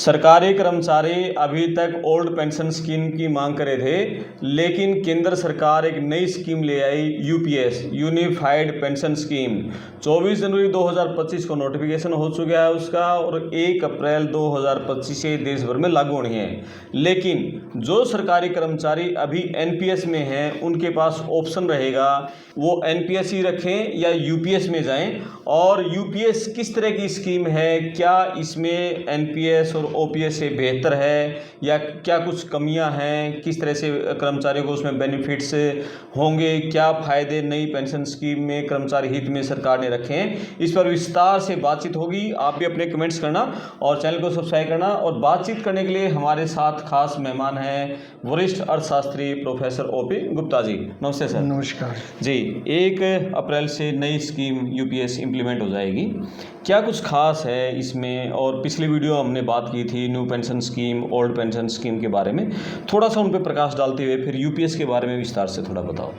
सरकारी कर्मचारी अभी तक ओल्ड पेंशन स्कीम की मांग कर रहे थे, लेकिन केंद्र सरकार एक नई स्कीम ले आई, यूपीएस यूनिफाइड पेंशन स्कीम। 24 जनवरी 2025 को नोटिफिकेशन हो चुका है उसका, और 1 अप्रैल 2025 से देश भर में लागू होनी है। लेकिन जो सरकारी कर्मचारी अभी एनपीएस में हैं, उनके पास ऑप्शन रहेगा वो एनपीएस ही रखें या यूपीएस में जाएं। और यूपीएस किस तरह की स्कीम है, क्या इसमें एनपीएस और ओपीएस से बेहतर है या क्या कुछ कमियां हैं, किस तरह से कर्मचारियों को उसमें बेनिफिट्स होंगे, क्या फ़ायदे नई पेंशन स्कीम में कर्मचारी हित में सरकार ने रखे हैं, इस पर विस्तार से बातचीत होगी। आप भी अपने कमेंट्स करना और चैनल को सब्सक्राइब करना। और बातचीत करने के लिए हमारे साथ खास मेहमान हैं वरिष्ठ अर्थशास्त्री प्रोफेसर ओपी गुप्ता जी। नमस्ते सर। नमस्कार जी। 1 अप्रैल से नई स्कीम यूपीएस इम्प्लीमेंट हो जाएगी, क्या कुछ खास है इसमें? और पिछली वीडियो हमने बात की थी new pension scheme, old pension scheme के बारे में, थोड़ा सा उन पर प्रकाश डालते हुए फिर यूपीएस के बारे में विस्तार से थोड़ा बताओ।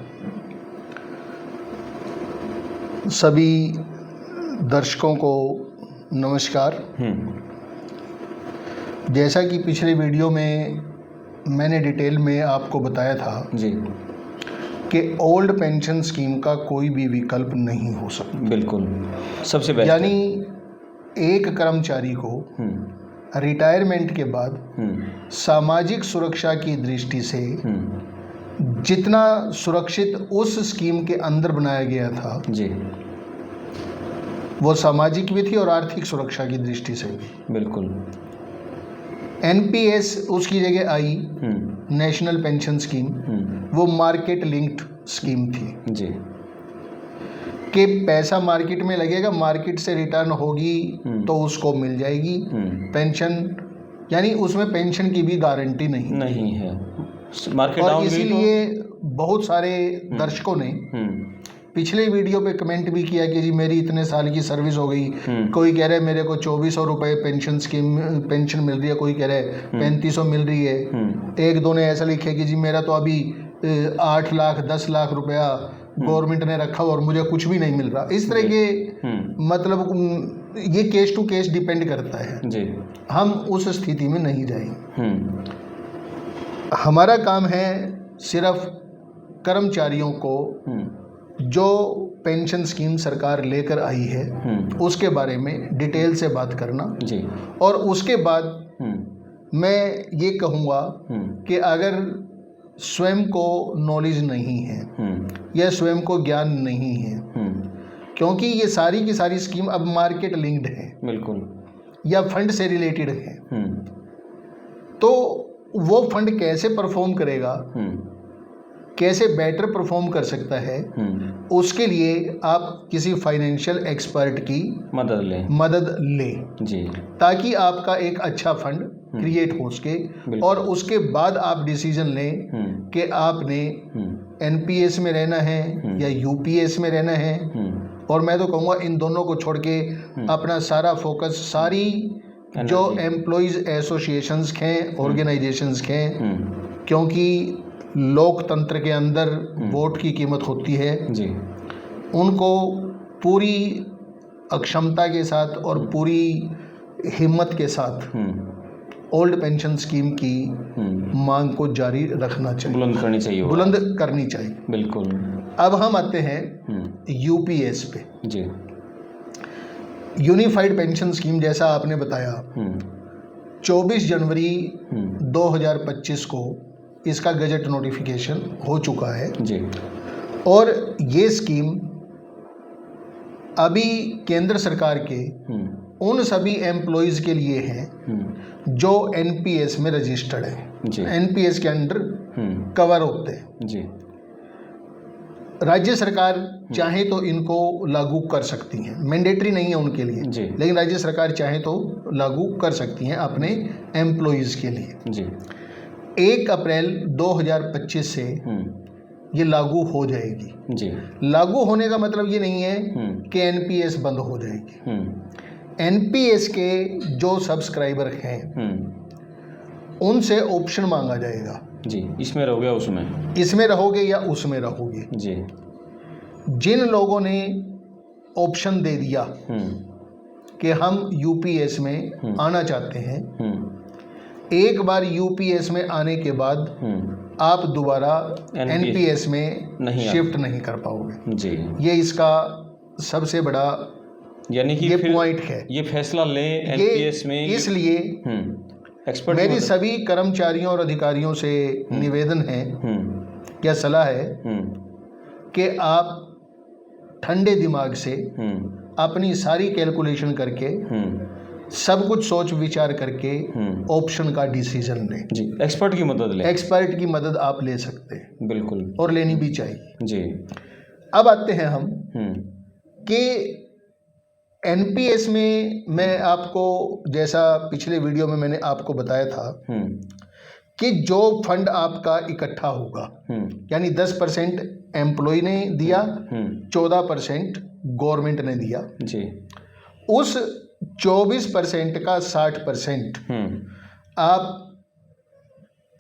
सभी दर्शकों को नमस्कार। जैसा कि पिछले वीडियो में मैंने डिटेल में आपको बताया था जी कि ओल्ड पेंशन स्कीम का कोई भी विकल्प नहीं हो सकता। बिल्कुल, सबसे बेस्ट। यानी एक कर्मचारी को रिटायरमेंट के बाद सामाजिक सुरक्षा की दृष्टि से जितना सुरक्षित उस स्कीम के अंदर बनाया गया था जी, वो सामाजिक भी थी और आर्थिक सुरक्षा की दृष्टि से भी। बिल्कुल। एनपीएस उसकी जगह आई, नेशनल पेंशन स्कीम, वो मार्केट लिंक्ड स्कीम थी जी, कि पैसा मार्केट में लगेगा, मार्केट से रिटर्न होगी तो उसको मिल जाएगी पेंशन, यानी उसमें पेंशन की भी गारंटी नहीं है। मार्केट और इसीलिए बहुत सारे दर्शकों ने पिछले वीडियो पे कमेंट भी किया कि जी मेरी इतने साल की सर्विस हो गई, कोई कह रहा है मेरे को 2400 रुपये पेंशन स्कीम पेंशन मिल रही है, कोई कह रहा है 3500 मिल रही है, एक दो ने ऐसा लिखा कि जी मेरा तो अभी 8 लाख 10 लाख रुपया गवर्नमेंट ने रखा और मुझे कुछ भी नहीं मिल रहा। इस तरह के मतलब ये केस टू केस डिपेंड करता है जी। हम उस स्थिति में नहीं जाएंगे। हमारा काम है सिर्फ कर्मचारियों को जो पेंशन स्कीम सरकार लेकर आई है उसके बारे में डिटेल से बात करना जी। और उसके बाद मैं ये कहूँगा कि अगर स्वयं को नॉलेज नहीं है या स्वयं को ज्ञान नहीं है, क्योंकि ये सारी की सारी स्कीम अब मार्केट लिंक्ड है बिल्कुल, या फंड से रिलेटेड है, तो वो फंड कैसे परफॉर्म करेगा, कैसे बेटर परफॉर्म कर सकता है, उसके लिए आप किसी फाइनेंशियल एक्सपर्ट की मदद लें जी, ताकि आपका एक अच्छा फंड क्रिएट हो सके और उसके बाद आप डिसीजन लें कि आपने एनपीएस में रहना है या यूपीएस में रहना है। और मैं तो कहूँगा इन दोनों को छोड़ के अपना सारा फोकस सारी जो एम्प्लॉयज़ एसोसिएशंस हैं, ऑर्गेनाइजेशंस हैं, क्योंकि लोकतंत्र के अंदर वोट की कीमत होती है जी, उनको पूरी अक्षमता के साथ और पूरी हिम्मत के साथ ओल्ड पेंशन स्कीम की मांग को जारी रखना चाहिए, बुलंद करनी चाहिए बिल्कुल। अब हम आते हैं यूपीएस पे जी। यूनिफाइड पेंशन स्कीम जैसा आपने बताया 24 जनवरी 2025 को इसका गजट नोटिफिकेशन हो चुका है जी। और ये स्कीम अभी केंद्र सरकार के उन सभी एम्प्लॉयज़ के लिए है जो एनपीएस में रजिस्टर्ड है, एनपीएस के अंडर कवर होते हैं जी। राज्य सरकार चाहे तो इनको लागू कर सकती हैं, मैंडेटरी नहीं है उनके लिए जी, लेकिन राज्य सरकार चाहे तो लागू कर सकती हैं अपने एम्प्लॉयज़ के लिए जी। 1 अप्रैल 2025 से ये लागू हो जाएगी जी। लागू होने का मतलब ये नहीं है कि एनपीएस बंद हो जाएगी। एनपीएस के जो सब्सक्राइबर हैं उनसे ऑप्शन मांगा जाएगा जी, इसमें रहोगे उसमें, इसमें रहोगे या उसमें रहोगे जी। जिन लोगों ने ऑप्शन दे दिया कि हम यूपीएस में आना चाहते हैं, एक बार यूपीएस में आने के बाद आप दोबारा एनपीएस में शिफ्ट नहीं कर पाओगे जी। ये इसका सबसे बड़ा यानी कि ये पॉइंट है। ये फैसला लें एनपीएस में, इसलिए एक्सपर्ट मेरी सभी कर्मचारियों और अधिकारियों से निवेदन है या सलाह है कि आप ठंडे दिमाग से अपनी सारी कैलकुलेशन करके सब कुछ सोच विचार करके ऑप्शन का डिसीजन लें जी। एक्सपर्ट की मदद लें। एक्सपर्ट की मदद आप ले सकते हैं, बिल्कुल, और लेनी भी चाहिए जी। अब आते हैं हम कि एनपीएस में मैं आपको, जैसा पिछले वीडियो में मैंने आपको बताया था कि जो फंड आपका इकट्ठा होगा, यानी 10% एम्प्लॉय ने दिया, 14% गवर्नमेंट ने दिया जी। उस 24% का 60% आप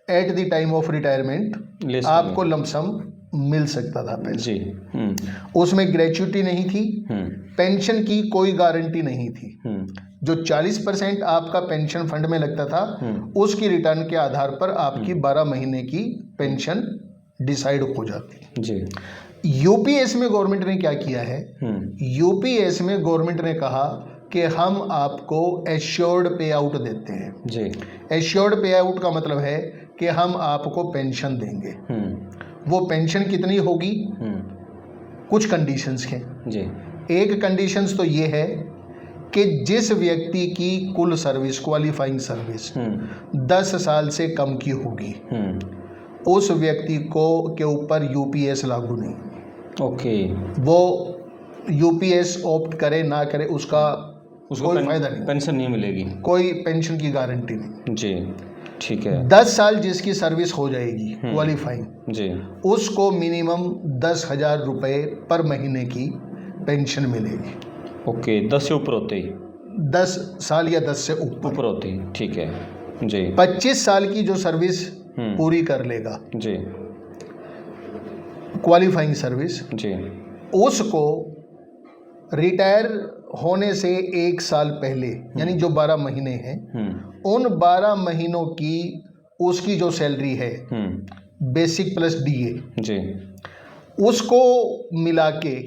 at the time of retirement आपको लमसम मिल सकता था पैसे जी। उसमें ग्रेच्युटी नहीं थी, पेंशन की कोई गारंटी नहीं थी। जो 40% आपका पेंशन फंड में लगता था, उसकी रिटर्न के आधार पर आपकी 12 महीने की पेंशन डिसाइड हो जाती जी। यूपीएस में गवर्नमेंट ने क्या किया है, यूपीएस में गवर्नमेंट ने कहा कि हम आपको एश्योर्ड पे आउट देते हैं जी। एश्योर्ड पे आउट का मतलब है कि हम आपको पेंशन देंगे। वो पेंशन कितनी होगी, कुछ कंडीशंस हैं जी। एक कंडीशंस तो ये है कि जिस व्यक्ति की कुल सर्विस, क्वालिफाइंग सर्विस 10 साल से कम की होगी, उस व्यक्ति को के ऊपर यूपीएस लागू नहीं। ओके। वो यूपीएस ऑप्ट करे ना करे उसको कोई फायदा नहीं, पेंशन नहीं मिलेगी, कोई पेंशन की गारंटी नहीं जी। ठीक है। 10 साल जिसकी सर्विस हो जाएगी क्वालिफाइंग जी, उसको मिनिमम 10,000 रुपये पर महीने की पेंशन मिलेगी। ओके। 10 से ऊपर होते ही, 10 साल या 10 से ऊपर होते ही, ठीक है जी। 25 साल की जो सर्विस पूरी कर लेगा जी, क्वालिफाइंग सर्विस जी, उसको रिटायर होने से 1 साल पहले, यानी जो 12 महीने हैं, उन 12 महीनों की उसकी जो सैलरी है बेसिक प्लस डीए जी, उसको मिला के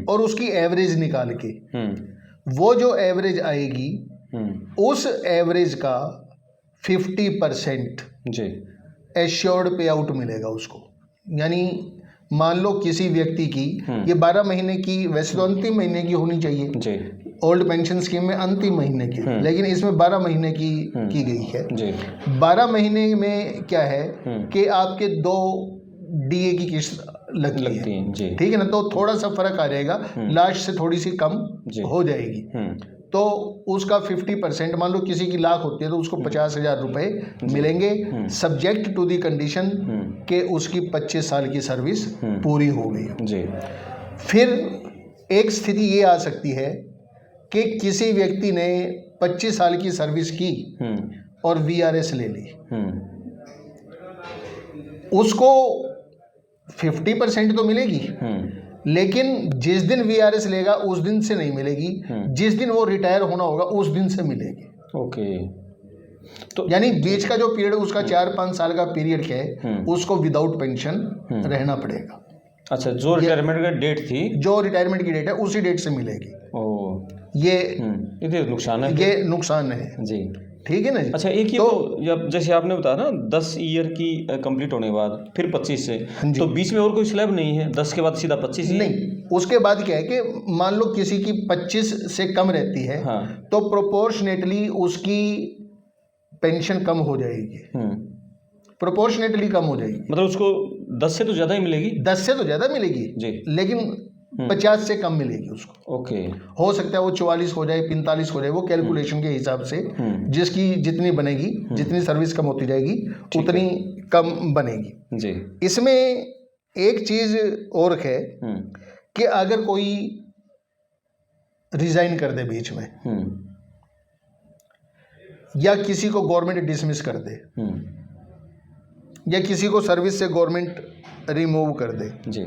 और उसकी एवरेज निकाल के वो जो एवरेज आएगी, उस एवरेज का 50% जी एश्योर्ड पे आउट मिलेगा उसको। यानी मान लो किसी व्यक्ति की ये 12 महीने की, वैसे तो अंतिम महीने की होनी चाहिए जी, ओल्ड पेंशन स्कीम में अंतिम महीने की, लेकिन इसमें 12 महीने की गई है जी। 12 महीने में क्या है कि आपके 2 डीए की किस्त लगती है जी, ठीक है ना, तो थोड़ा सा फर्क आ जाएगा, लास्ट से थोड़ी सी कम हो जाएगी, तो उसका 50%, मान लो किसी की लाख होती है तो उसको 50,000 रुपये मिलेंगे, सब्जेक्ट टू दी कंडीशन कि उसकी 25 साल की सर्विस पूरी हो गई जी। फिर एक स्थिति ये आ सकती है कि किसी व्यक्ति ने 25 साल की सर्विस की और वीआरएस ले ली, उसको 50% तो मिलेगी, लेकिन जिस दिन वीआरएस लेगा उस दिन से नहीं मिलेगी, जिस दिन वो रिटायर होना होगा उस दिन से मिलेगी। ओके। तो यानी बीच का जो पीरियड उसका 4-5 साल का पीरियड है, उसको विदाउट पेंशन रहना पड़ेगा। अच्छा, जो रिटायरमेंट की डेट थी, जो रिटायरमेंट की डेट है उसी डेट से मिलेगी। ये नुकसान है, ये नुकसान है जी, ठीक है ना जी। अच्छा, एक तो जैसे आपने बताया ना 10 ईयर की कंप्लीट होने के बाद फिर 25 से, तो बीच में और कोई स्लैब नहीं है, 10 के बाद सीधा 25 नहीं। उसके बाद क्या है कि मान लो किसी की 25 से कम रहती है, हाँ, तो प्रोपोर्शनेटली उसकी पेंशन कम हो जाएगी, प्रोपोर्शनेटली कम हो जाएगी, मतलब उसको 10 से तो ज़्यादा ही मिलेगी, 10 से तो ज़्यादा मिलेगी जी, लेकिन 50 से कम मिलेगी उसको। ओके। हो सकता है वो 44 हो जाए, 45 हो जाए, वो कैलकुलेशन के हिसाब से जिसकी जितनी बनेगी, जितनी सर्विस कम होती जाएगी उतनी कम बनेगी जी। इसमें एक चीज और है कि अगर कोई रिजाइन कर दे बीच में, या किसी को गवर्नमेंट डिसमिस कर दे, या किसी को सर्विस से गवर्नमेंट रिमूव कर दे जी,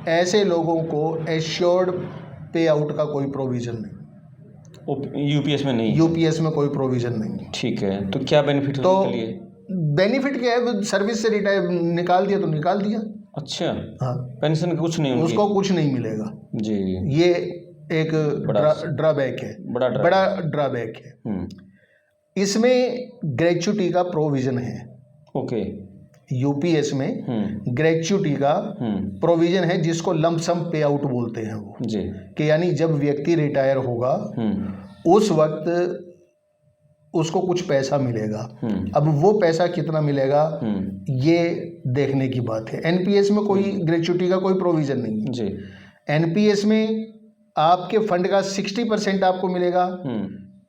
ऐसे लोगों को एश्योर्ड पे आउट का कोई प्रोविजन नहीं। यूपीएस में नहीं? यूपीएस में कोई प्रोविज़न नहीं है। ठीक है, तो क्या बेनिफिट है तो उनके लिए? बेनिफिट क्या है, सर्विस से रिटायर निकाल दिया तो निकाल दिया। अच्छा, हाँ, पेंशन का कुछ नहीं उनकी? उसको कुछ नहीं मिलेगा जी। ये एक बड़ा ड्रॉबैक है, बड़ा बड़ा ड्रॉबैक है। इसमें ग्रेच्युटी का प्रोविज़न है। ओके। यूपीएस में ग्रेच्युटी का प्रोविज़न है, जिसको लंप सम पे आउट बोलते हैं वो जी। कि यानी जब व्यक्ति रिटायर होगा उस वक्त उसको कुछ पैसा मिलेगा। अब वो पैसा कितना मिलेगा ये देखने की बात है। एनपीएस में कोई ग्रेच्युटी का कोई प्रोविज़न नहीं है जी। एनपीएस में आपके फंड का 60% आपको मिलेगा।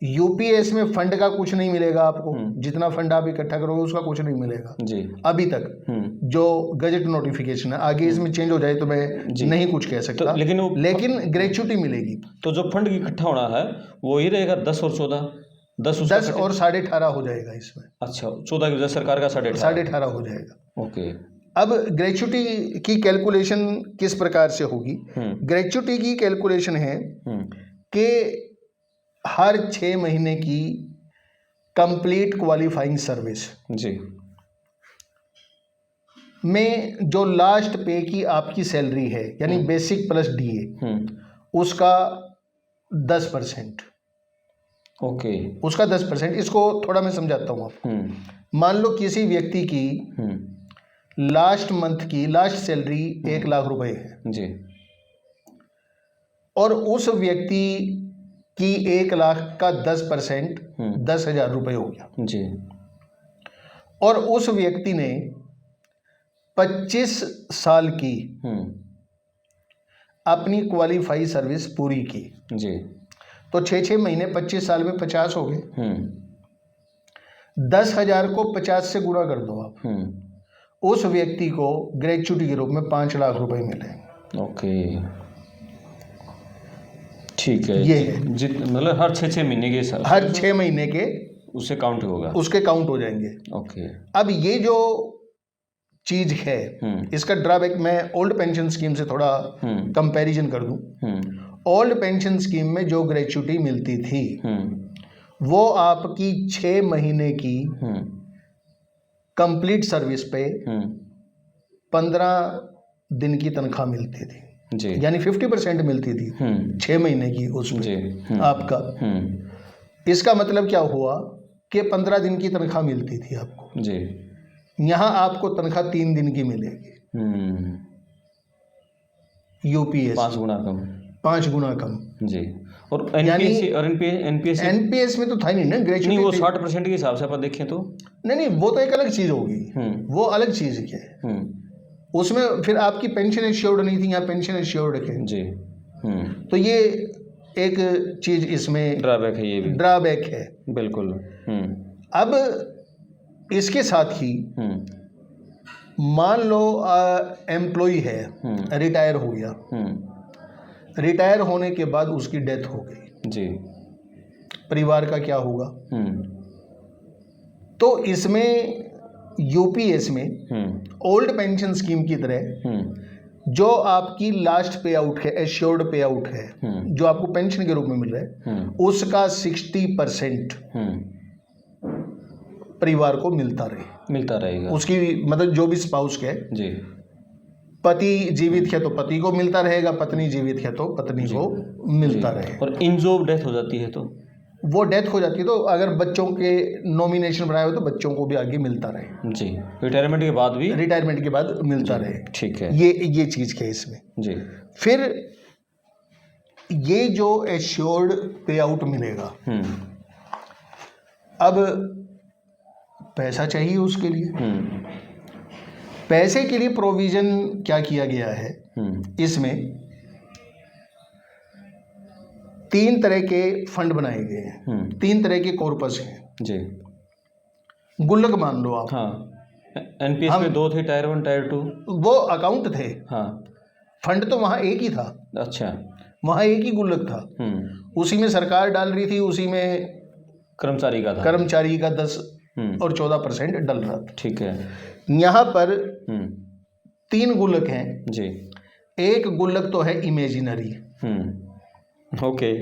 यूपीएस में फंड का कुछ नहीं मिलेगा आपको, जितना फंड आप इकट्ठा करोगे उसका कुछ नहीं मिलेगा जी। अभी तक जो गजट नोटिफिकेशन है, आगे इसमें चेंज हो जाए तो मैं नहीं कुछ कह सकता। तो लेकिन ग्रेच्युटी मिलेगी। तो जो फंड इकट्ठा होना है वो ही रहेगा 10 और 14, 10 और 18.5 हो जाएगा इसमें। अच्छा, 14 की वजह सरकार का 18.5 हो जाएगा। ओके। अब ग्रेच्युटी की कैलकुलेशन किस प्रकार से होगी? ग्रेच्युटी की कैलकुलेशन है कि हर 6 महीने की कंप्लीट क्वालिफाइंग सर्विस जी में जो लास्ट पे की आपकी सैलरी है, यानी बेसिक प्लस डीए, उसका 10%। ओके, उसका 10%। इसको थोड़ा मैं समझाता हूँ आपको। मान लो किसी व्यक्ति की लास्ट मंथ की लास्ट सैलरी 1 लाख रुपए है जी, और उस व्यक्ति कि 1 लाख का 10% 10,000 रुपये हो गया जी, और उस व्यक्ति ने 25 साल की अपनी क्वालिफाई सर्विस पूरी की जी, तो 6-6 महीने 25 साल में 50 हो गए। 10,000 को 50 से गुणा कर दो आप, उस व्यक्ति को ग्रेच्युटी के रूप में 5 लाख रुपए मिले। ओके, ठीक है। ये है मतलब हर 6-6 महीने के हिसाब, हर 6 महीने के उससे काउंट होगा, उसके काउंट हो जाएंगे। ओके। अब ये जो चीज है इसका ड्रॉबैक मैं ओल्ड पेंशन स्कीम से थोड़ा कंपैरिजन कर दूं। ओल्ड पेंशन स्कीम में जो ग्रेच्युटी मिलती थी वो आपकी 6 महीने की कंप्लीट सर्विस पे 15 दिन की तनख्वाह मिलती थी जी, यानी 50% मिलती थी 6 महीने की उसमें आपका। इसका मतलब क्या हुआ कि 15 दिन की तनख्वाह मिलती थी आपको जी, यहाँ आपको तनख्वाह 3 दिन की मिलेगी। यूपीएस 5 गुना कम, 5 गुना कम जी। और एनपीएस में तो था नहीं ना ग्रेच्युटी, नहीं वो 60% के हिसाब से अपन देखें तो नहीं, वो तो एक अलग चीज होगी, वो अलग चीज है। उसमें फिर आपकी पेंशन एश्योर्ड नहीं थी, यहाँ पेंशन एश्योर्ड है जी। तो ये एक चीज इसमें ड्रॉबैक है, ये भी ड्रॉबैक है बिल्कुल। अब इसके साथ ही मान लो एम्प्लॉय है, रिटायर हो गया, रिटायर होने के बाद उसकी डेथ हो गई जी, परिवार का क्या होगा? तो इसमें यूपीएस में ओल्ड पेंशन स्कीम की तरह जो आपकी लास्ट पे आउट है, एश्योर्ड पे आउट है, जो आपको पेंशन के रूप में मिल रहा है, उसका 60% परिवार को मिलता रहेगा। उसकी मतलब जो भी स्पाउस के जी, पति जीवित है तो पति को मिलता रहेगा, पत्नी जीवित है तो पत्नी को मिलता रहेगा। और इन जो डेथ हो जाती है तो वो डेथ हो जाती है तो अगर बच्चों के नॉमिनेशन बनाए हो तो बच्चों को भी आगे मिलता रहे जी, रिटायरमेंट के बाद मिलता रहे। ठीक है, ये चीज़ है इसमें जी। फिर ये जो एश्योर्ड पे आउट मिलेगा, अब पैसा चाहिए उसके लिए, पैसे के लिए प्रोविजन क्या किया गया है इसमें? 3 तरह के फंड बनाए गए हैं, 3 तरह के कॉर्पस हैं जी। गुल्लक मान लो आप, हाँ, एनपीएस में 2 थे, टायर 1 टायर 2, वो अकाउंट थे। हाँ, फंड तो वहाँ एक ही था। अच्छा, वहाँ एक ही गुल्लक था, उसी में सरकार डाल रही थी, उसी में कर्मचारी का 10 और 14% डल रहा था। ठीक है, यहाँ पर 3 गुल्लक हैं जी। एक गुल्लक तो है इमेजिनरी, ओके,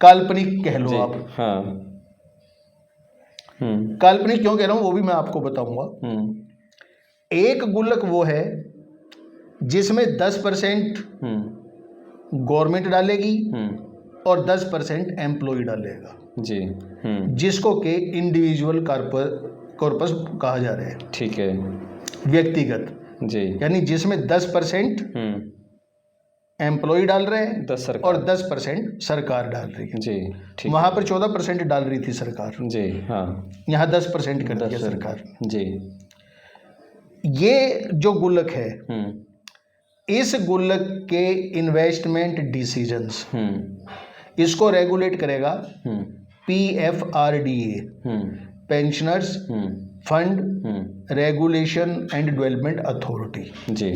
काल्पनिक कह लो आप। हाँ। काल्पनिक क्यों कह रहा हूं वो भी मैं आपको बताऊंगा। एक गुल्लक वो है जिसमें 10% गवर्नमेंट डालेगी और 10% एम्प्लॉय डालेगा जी। जिसको के इंडिविजुअल कॉर्पस कहा जा रहा है। ठीक है। व्यक्तिगत जी। यानी जिसमें 10% एम्प्लॉय डाल रहे हैं 10 सरकार और 10% सरकार डाल रही है। जी। ठीक। वहां पर 14% डाल रही थी सरकार जी। हाँ। यहाँ 10% कर दिया सरकार। जी। ये जो गुल्लक है इस गुल्लक के इन्वेस्टमेंट डिसीजंस इसको रेगुलेट करेगा PFRDA, pensioners fund regulation and development authority. जी।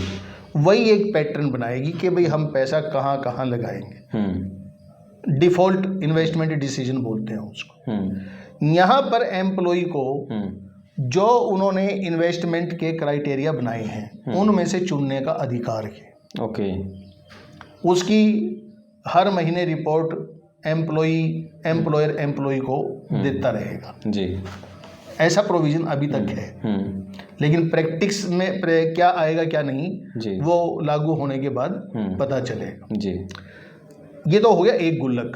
वही एक पैटर्न बनाएगी कि भाई हम पैसा कहाँ कहाँ लगाएंगे। डिफॉल्ट इन्वेस्टमेंट डिसीजन बोलते हैं उसको। यहाँ पर एम्प्लॉय को जो उन्होंने इन्वेस्टमेंट के क्राइटेरिया बनाए हैं उनमें से चुनने का अधिकार है। ओके। उसकी हर महीने रिपोर्ट एम्प्लॉयर एम्प्लॉय को देता रहेगा। जी। ऐसा प्रोविजन अभी तक है, लेकिन प्रैक्टिस में क्या आएगा क्या नहीं वो लागू होने के बाद पता चलेगा। जी। ये तो हो गया एक गुल्लक।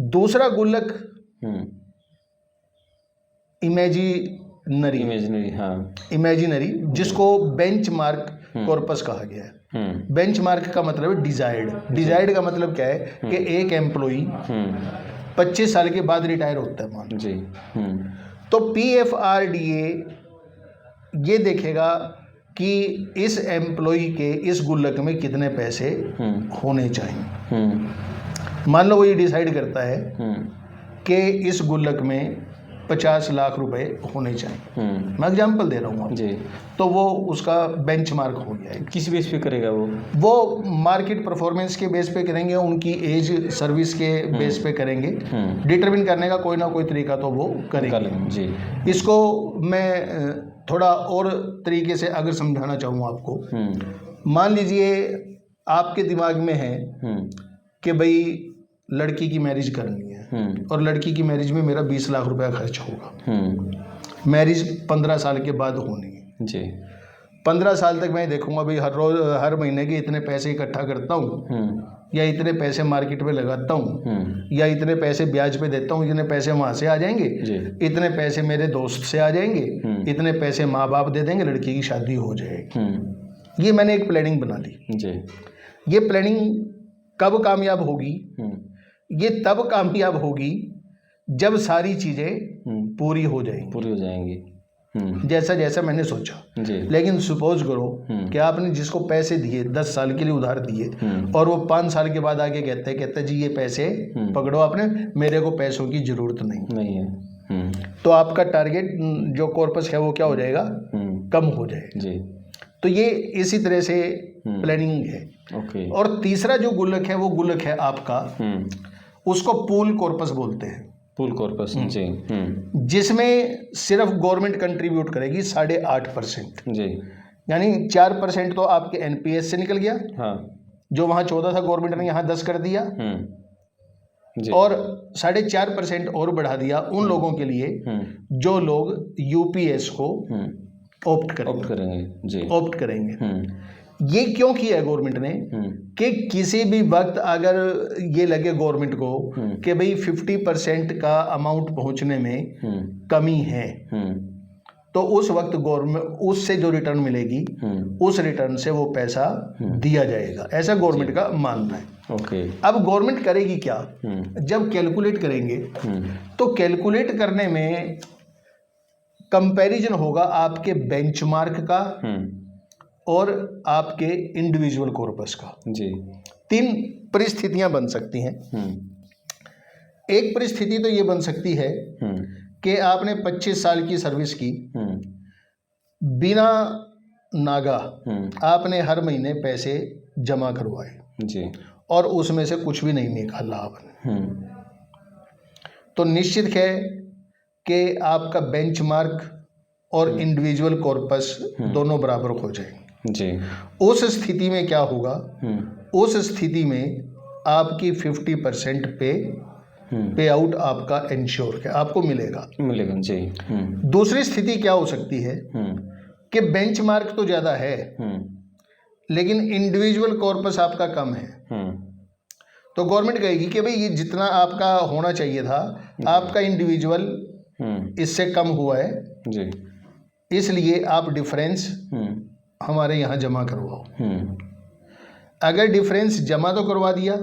दूसरा गुल्लक इमेजिनरी जिसको बेंचमार्क कॉर्पस कहा गया है। बेंचमार्क का मतलब है डिजायर्ड का मतलब क्या है कि एक एम्प्लॉई 25 साल के बाद रिटायर होता है मान। जी। तो PFRDA ये देखेगा कि इस एम्प्लॉय के इस गुल्लक में कितने पैसे होने चाहिए। मान लो वो ये डिसाइड करता है कि इस गुल्लक में 50 लाख रुपए होने चाहिए। मैं एग्जांपल दे रहा हूँ आपको। जी। तो वो उसका बेंचमार्क हो गया है। किस बेस पे करेगा वो मार्केट परफॉर्मेंस के बेस पे करेंगे, उनकी एज सर्विस के बेस पे करेंगे। डिटरमिन करने का कोई ना कोई तरीका तो वो करेंगे। जी। इसको मैं थोड़ा और तरीके से अगर समझाना चाहूँ आपको, मान लीजिए आपके दिमाग में है कि भाई लड़की की मैरिज करनी है और लड़की की मैरिज में मेरा 20 लाख रुपया खर्च होगा। मैरिज 15 साल के बाद होनी है। जी। 15 साल तक मैं देखूंगा भाई हर महीने के इतने पैसे इकट्ठा करता हूँ या इतने पैसे मार्केट में लगाता हूँ या इतने पैसे ब्याज पे देता हूँ, इतने पैसे वहाँ से आ जाएंगे, इतने पैसे मेरे दोस्त से आ जाएंगे, इतने पैसे माँ बाप दे देंगे, लड़की की शादी हो जाएगी। ये मैंने एक प्लानिंग बना ली। जी। ये प्लानिंग कब कामयाब होगी? ये तब कामयाब होगी जब सारी चीजें पूरी हो जाएंगी जैसा जैसा मैंने सोचा। जी। लेकिन सपोज करो कि आपने जिसको पैसे दिए 10 साल के लिए उधार दिए और वो 5 साल के बाद आके कहते जी ये पैसे पकड़ो आपने, मेरे को पैसों की जरूरत नहीं है। तो आपका टारगेट जो कॉर्पस है वो क्या हो जाएगा? कम हो जाएगा। जी। तो ये इसी तरह से प्लानिंग है। ओके। और तीसरा जो गुल्लक है वो गुल्लक है आपका, उसको पूल कॉर्पस बोलते हैं। Pool corpus. जी। जिसमें सिर्फ गवर्नमेंट कंट्रीब्यूट करेगी 8.5%। जी। यानी 4% तो आपके NPS से निकल गया। हाँ। जो वहां 14 था गवर्नमेंट ने यहाँ 10 कर दिया। जी। और 4.5% और बढ़ा दिया उन लोगों के लिए जो लोग UPS को ऑप्ट करेंगे। ये क्यों किया है गवर्नमेंट ने कि किसी भी वक्त अगर ये लगे गवर्नमेंट को कि भाई 50% का अमाउंट पहुंचने में कमी है तो उस वक्त गवर्नमेंट उससे जो रिटर्न मिलेगी उस रिटर्न से वो पैसा दिया जाएगा, ऐसा गवर्नमेंट का मानना है। ओके। अब गवर्नमेंट करेगी क्या? जब कैलकुलेट करेंगे तो कैलकुलेट करने में कंपैरिजन होगा आपके बेंचमार्क का और आपके इंडिविजुअल कॉर्पस का। जी। 3 परिस्थितियां बन सकती हैं। एक परिस्थिति तो ये बन सकती है कि आपने 25 साल की सर्विस की, बिना नागा आपने हर महीने पैसे जमा करवाए। जी। और उसमें से कुछ भी नहीं निकाला आपने, तो निश्चित है कि आपका बेंचमार्क और इंडिविजुअल कॉर्पस दोनों बराबर हो जाएंगे। जी। उस स्थिति में क्या होगा? उस स्थिति में आपकी 50% पे आउट आपका इंश्योर है, आपको मिलेगा जी। दूसरी स्थिति क्या हो सकती है कि बेंचमार्क तो ज़्यादा है लेकिन इंडिविजुअल कॉर्पस आपका कम है, तो गवर्नमेंट कहेगी कि भाई ये जितना आपका होना चाहिए था आपका इंडिविजुअल इससे कम हुआ है जी, इसलिए आप डिफरेंस हमारे यहाँ जमा करवाओ। अगर डिफरेंस जमा तो करवा दिया,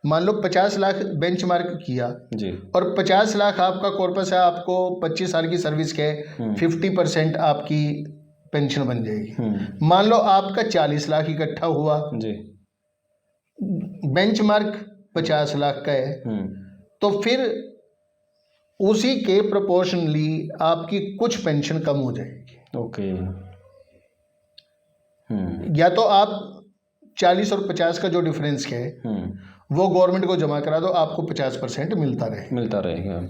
मान लो 50 लाख बेंचमार्क किया जी, और 50 लाख आपका कॉर्पस है, आपको 25 साल की सर्विस के 50% आपकी पेंशन बन जाएगी। मान लो आपका 40 लाख इकट्ठा हुआ जी, बेंचमार्क 50 लाख का है, तो फिर उसी के प्रोपोर्शनली आपकी कुछ पेंशन कम हो जाएगी। ओके। या तो आप 40 और 50 का जो डिफरेंस है वो गवर्नमेंट को जमा करा दो, आपको 50% मिलता रहेगा।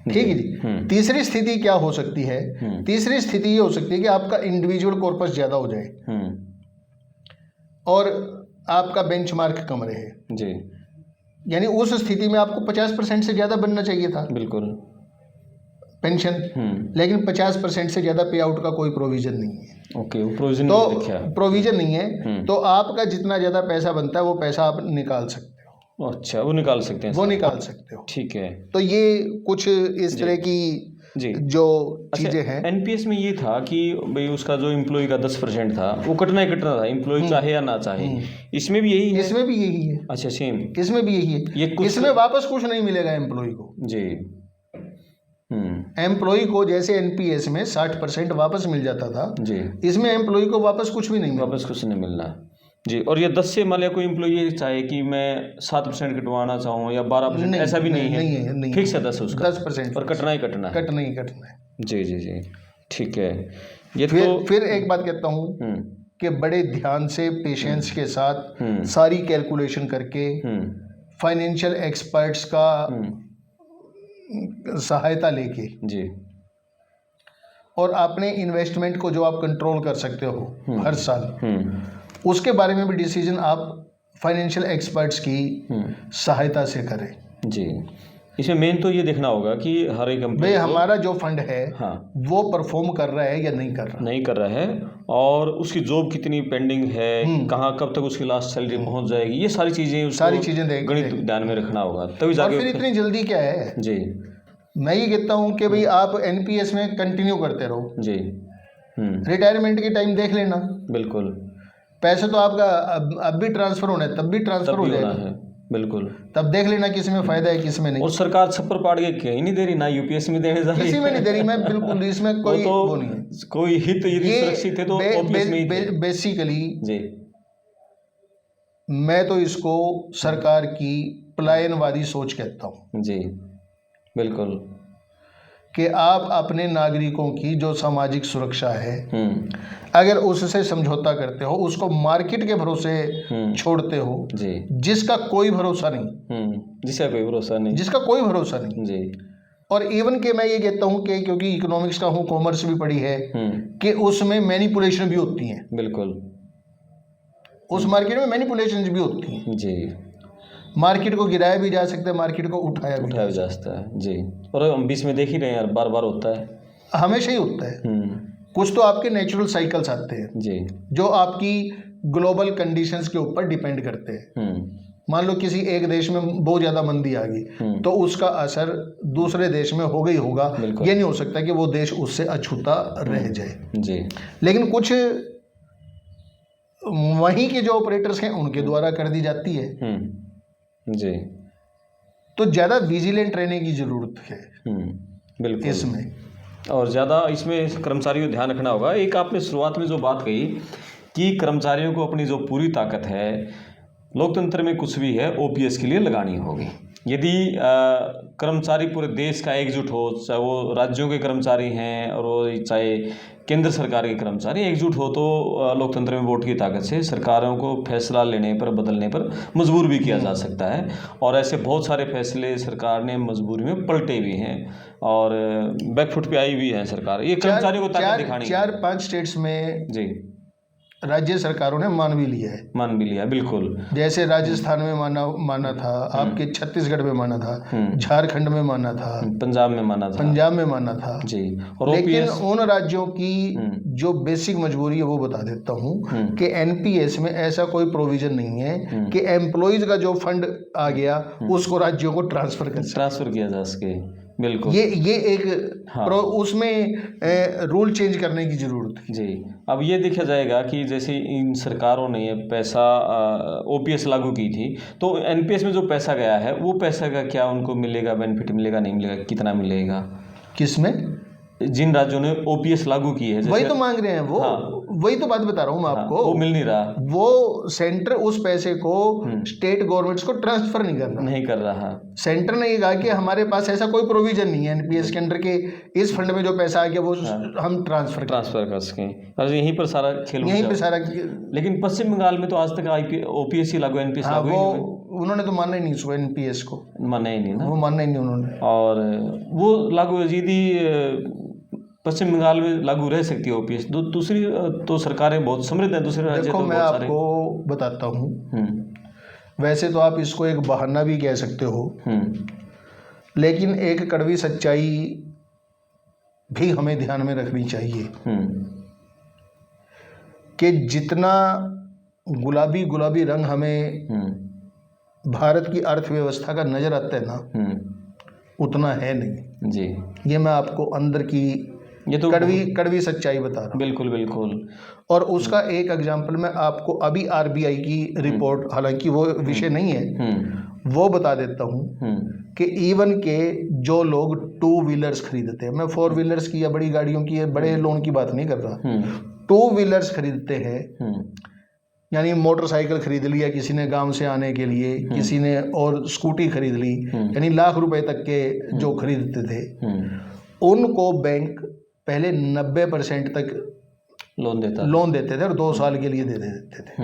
ठीक है जी। तीसरी स्थिति क्या हो सकती है? तीसरी स्थिति ये हो सकती है कि आपका इंडिविजुअल कॉर्पस ज़्यादा हो जाए और आपका बेंचमार्क कम रहे जी, यानी उस स्थिति में आपको 50% से ज़्यादा बनना चाहिए था बिल्कुल पेंशन, लेकिन 50% से ज़्यादा पे आउट का कोई प्रोविज़न नहीं है। ओके, वो प्रोविज़न तो नहीं लिखा है। प्रोविज़न नहीं है, तो आपका जितना ज़्यादा पैसा बनता है वो पैसा आप निकाल सकते हो। अच्छा, वो निकाल सकते हैं, वो निकाल सकते हो। ठीक है। तो ये कुछ इस तरह की जी जो चीज़ें हैं। एनपीएस में ये था कि भाई उसका जो एम्प्लॉय का 10% था वो कटना ही कटना था, एम्प्लॉय चाहे या ना चाहे। इसमें भी यही है? इसमें भी यही है। अच्छा, सेम इसमें भी यही है। ये इसमें वापस कुछ नहीं मिलेगा एम्प्लॉय को जी। एम्प्लॉय को जैसे एनपीएस में 60% वापस मिल जाता था जी, इसमें एम्प्लॉय को वापस कुछ भी नहीं, वापस कुछ नहीं मिलना जी। और ये 10 से मान लिया कोई एम्प्लॉय चाहे कि मैं 7% कटवाना चाहूँ या 12%, ऐसा भी नहीं है, फिक्स है 10 उसका 10% और कटना ही कटना है। कटना ही कटना है। जी जी जी जी, ठीक है। ये फिर एक बात कहता हूँ कि बड़े ध्यान से पेशेंस के साथ सारी कैलकुलेशन करके फाइनेंशियल एक्सपर्ट्स का सहायता लेके जी, और अपने इन्वेस्टमेंट को जो आप कंट्रोल कर सकते हो हर साल, उसके बारे में भी डिसीजन आप फाइनेंशियल एक्सपर्ट्स की सहायता से करें। जी, इसमें मेन तो ये देखना होगा कि हर एक भाई हमारा जो फंड है वो परफॉर्म कर रहा है या नहीं कर रहा है, और उसकी जॉब कितनी पेंडिंग है, कहाँ कब तक उसकी लास्ट सैलरी पहुंच जाएगी, ये सारी चीज़ें गणित ध्यान में रखना होगा तभी जाके। और फिर इतनी जल्दी क्या है जी, मैं ये कहता हूँ कि भाई आप एनपीएस में कंटिन्यू करते रहो जी, रिटायरमेंट के टाइम देख लेना। बिल्कुल, पैसे तो आपका अब भी ट्रांसफर होना है, तब भी ट्रांसफर हो जाएगा है, बिल्कुल, तब देख लेना किस में फायदा है किस में नहीं। और सरकार छप्पर पाड़ के कहीं नहीं दे रही, ना यूपीएससी में देने जा रही, किसी में नहीं दे रही। मैं बिल्कुल इसमें कोई वो नहीं है, कोई हित यदि सुरक्षित है तो बेसिकली जी, मैं तो इसको सरकार की पलायनवादी सोच कहता हूँ। जी, बिल्कुल, कि आप अपने नागरिकों की जो सामाजिक सुरक्षा है अगर उससे समझौता करते हो, उसको मार्केट के भरोसे छोड़ते हो जी, जिसका कोई भरोसा नहीं, जिसका कोई भरोसा नहीं जी। और इवन के मैं ये कहता हूँ कि क्योंकि इकोनॉमिक्स का हूँ, कॉमर्स भी पढ़ी है, कि उसमें मैनिपुलेशन भी होती है। बिल्कुल, उस मार्केट में मैनिपुलेशन भी होती है जी। मार्केट को गिराया भी जा सकता है, मार्केट को उठाया भी जा सकता है जी। और हम बीच में देख ही रहे हैं यार, बार बार होता है, हमेशा ही होता है। कुछ तो आपके नेचुरल साइकिल्स आते हैं जी, जो आपकी ग्लोबल कंडीशंस के ऊपर डिपेंड करते हैं। मान लो किसी एक देश में बहुत ज़्यादा मंदी आ गई तो उसका असर दूसरे देश में हो गई होगा, ये नहीं हो सकता कि वो देश उससे अछूता रह जाए जी। लेकिन कुछ वहीं के जो ऑपरेटर्स हैं उनके द्वारा कर दी जाती है जी। तो ज़्यादा विजिलेंट रहने की ज़रूरत है बिल्कुल इसमें, और ज़्यादा इसमें कर्मचारियों को ध्यान रखना होगा। एक आपने शुरुआत में जो बात कही कि कर्मचारियों को अपनी जो पूरी ताकत है लोकतंत्र में कुछ भी है ओपीएस के लिए लगानी होगी। यदि कर्मचारी पूरे देश का एकजुट हो, चाहे वो राज्यों के कर्मचारी हैं और वो चाहे केंद्र सरकार के कर्मचारी एकजुट हो, तो लोकतंत्र में वोट की ताकत से सरकारों को फैसला लेने पर, बदलने पर मजबूर भी किया जा सकता है। और ऐसे बहुत सारे फैसले सरकार ने मजबूरी में पलटे भी हैं और बैकफुट पे आई भी है सरकार। ये कर्मचारियों को ताकत दिखानी। 4-5 स्टेट्स में जी राज्य सरकारों ने मान भी लिया है। मान भी लिया, बिल्कुल। जैसे राजस्थान में माना था, आपके छत्तीसगढ़ में माना था, झारखंड में माना था, पंजाब में माना था जी। और लेकिन उन राज्यों की जो बेसिक मजबूरी है वो बता देता हूँ कि एनपीएस में ऐसा कोई प्रोविजन नहीं है कि एम्प्लॉइज का जो फंड आ गया उसको राज्यों को ट्रांसफर किया जा सके। बिल्कुल, ये एक उसमें रूल चेंज करने की जरूरत है जी। अब ये देखा जाएगा कि जैसे इन सरकारों ने पैसा ओपीएस लागू की थी, तो एनपीएस में जो पैसा गया है वो पैसा का क्या उनको मिलेगा, बेनिफिट मिलेगा, नहीं मिलेगा, कितना मिलेगा? किसमें? जिन राज्यों ने ओपीएस लागू की है, वही तो मांग रहे हैं वो। वही तो बात बता रहा हूँ मैं आपको। वो मिल नहीं रहा। वो सेंटर उस पैसे को स्टेट गवर्नमेंट्स को ट्रांसफर नहीं कर रहा। सेंटर ने ये कहा कि हमारे पास ऐसा कोई प्रोविजन नहीं है एनपीएस के अंदर के इस फंड में जो पैसा आ गया वो हम ट्रांसफर कर सकें। और यहीं पर सारा खेल, लेकिन पश्चिम बंगाल में तो आज तक ओपीएस ही लागू, एनपीएस लागू ही नहीं। उन्होंने तो मानना ही नहीं उसको, एनपीएस को माना ही नहीं ना, वो मानना ही नहीं उन्होंने। और वो लागू यदि पश्चिम बंगाल में लागू रह सकती है ओपीएस, दूसरी तो सरकारें बहुत समृद्ध हैं, दूसरे राज्य। देखो मैं आपको बताता हूँ, वैसे तो आप इसको एक बहाना भी कह सकते हो, लेकिन एक कड़वी सच्चाई भी हमें ध्यान में रखनी चाहिए कि जितना गुलाबी गुलाबी रंग हमें भारत की अर्थव्यवस्था का नजर आता है ना, उतना है नहीं जी। ये मैं आपको अंदर की ये तो कड़वी सच्चाई बता रहा हूँ। बिल्कुल बिल्कुल। और उसका एक एग्जांपल मैं आपको अभी आरबीआई की रिपोर्ट, हालांकि वो विषय नहीं है, वो बता देता हूँ कि इवन के जो लोग 2 व्हीलर्स खरीदते हैं, मैं 4 व्हीलर्स की या बड़ी गाड़ियों की या बड़े लोन की बात नहीं कर रहा, 2 व्हीलर्स खरीदते हैं, यानी मोटरसाइकिल खरीद लिया किसी ने गांव से आने के लिए, किसी ने और स्कूटी खरीद ली, यानी लाख रुपए तक के जो खरीदते थे, उनको बैंक पहले 90% तक लोन देते थे और 2 साल के लिए दे देते थे।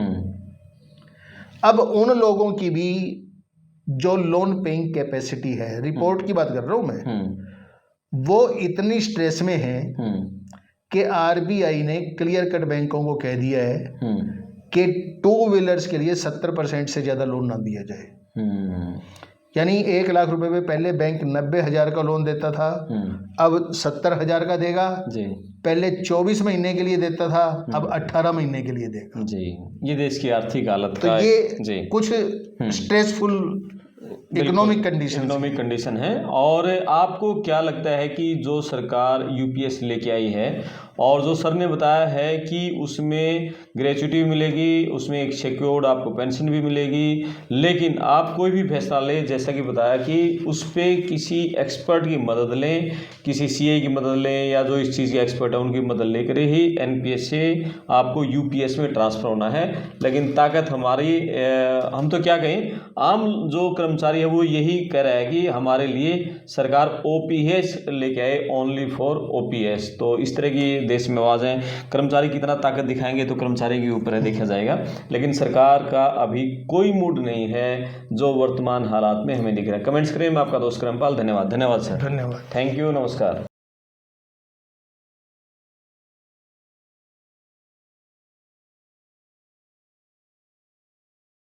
अब उन लोगों की भी जो लोन पेइंग कैपेसिटी है, रिपोर्ट की बात कर रहा हूं मैं, वो इतनी स्ट्रेस में है कि आरबीआई ने क्लियर कट बैंकों को कह दिया है कि 2 व्हीलर्स के लिए 70% से ज्यादा लोन ना दिया जाए। यानी 1 लाख रुपए में पहले बैंक 90,000 का लोन देता था, अब 70,000 का देगा जी। पहले 24 महीने के लिए देता था, अब 18 महीने के लिए देगा जी। ये देश की आर्थिक हालत तो ये जी। कुछ स्ट्रेसफुल इकोनॉमिक कंडीशन है। और आपको क्या लगता है कि जो सरकार यूपीएस लेके आई है और जो सर ने बताया है कि उसमें ग्रेच्युटी भी मिलेगी, उसमें एक सिक्योर्ड आपको पेंशन भी मिलेगी, लेकिन आप कोई भी फैसला लें, जैसा कि बताया कि उस पर किसी एक्सपर्ट की मदद लें, किसी सीए की मदद लें, या जो इस चीज़ के एक्सपर्ट है उनकी मदद लेकर ही एनपीएस से आपको यूपीएस में ट्रांसफ़र होना है। लेकिन ताकत हमारी, हम तो क्या कहें, आम जो कर्मचारी है वो यही कह रहा है कि हमारे लिए सरकार ओपीएस लेके आए, ओनली फॉर ओपीएस। तो इस तरह की देश में आवाज़ है। कर्मचारी कितना ताकत दिखाएंगे तो कर्मचारी के ऊपर है, देखा जाएगा, लेकिन सरकार का अभी कोई मूड नहीं है जो वर्तमान हालात में हमें दिख रहा है। कमेंट्स करें। मैं आपका दोस्त क्रमपाल, धन्यवाद सर। धन्यवाद, थैंक यू, नमस्कार।